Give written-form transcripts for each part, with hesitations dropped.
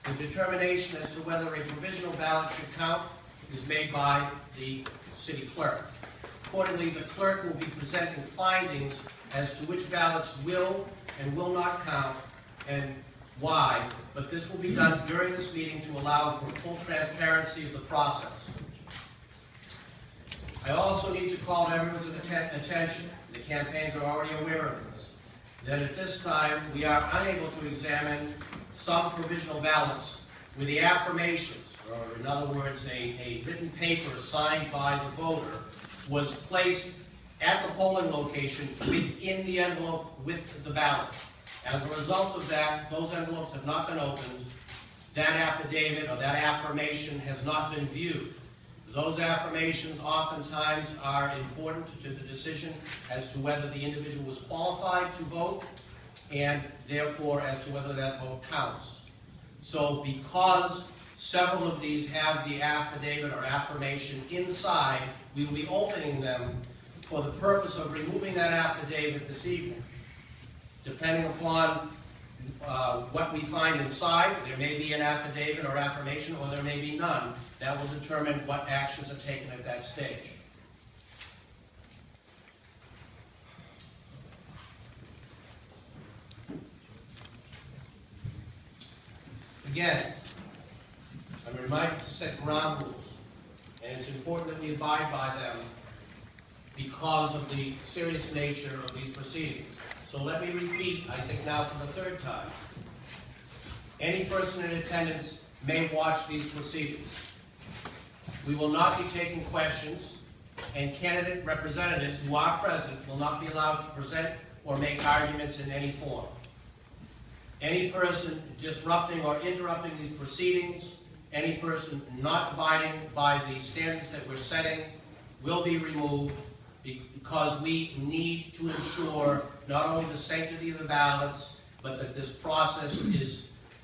The determination as to whether a provisional ballot should count is made by the city clerk. Accordingly, the clerk will be presenting findings as to which ballots will and will not count and why, but this will be done during this meeting to allow for full transparency of the process. I also need to call to everyone's attention, the campaigns are already aware of this, that at this time we are unable to examine some provisional ballots where the affirmations, or in other words, a written paper signed by the voter, was placed at the polling location within the envelope with the ballot. As a result of that, those envelopes have not been opened. That affidavit or that affirmation has not been viewed. Those affirmations oftentimes are important to the decision as to whether the individual was qualified to vote and therefore as to whether that vote counts. So because several of these have the affidavit or affirmation inside, we will be opening them for the purpose of removing that affidavit this evening. Depending upon what we find inside, there may be an affidavit or affirmation, or there may be none. That will determine what actions are taken at that stage. Again, I'm reminded to set ground rules, and it's important that we abide by them because of the serious nature of these proceedings. So let me repeat, I think now for the third time. Any person in attendance may watch these proceedings. We will not be taking questions, and candidate representatives who are present will not be allowed to present or make arguments in any form. Any person disrupting or interrupting these proceedings, any person not abiding by the standards that we're setting will be removed because we need to ensure not only the sanctity of the ballots, but that this process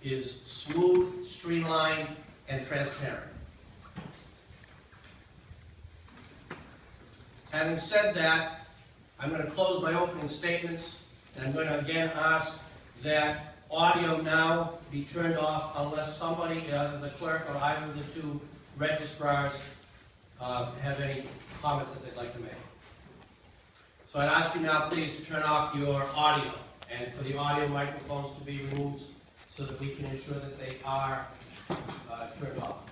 is smooth, streamlined, and transparent. Having said that, I'm going to close my opening statements, and I'm going to again ask that audio now be turned off unless somebody, either the clerk or either of the two registrars, have any comments that they'd like to make. So I'd ask you now, please, to turn off your audio, and for the audio microphones to be removed so that we can ensure that they are turned off.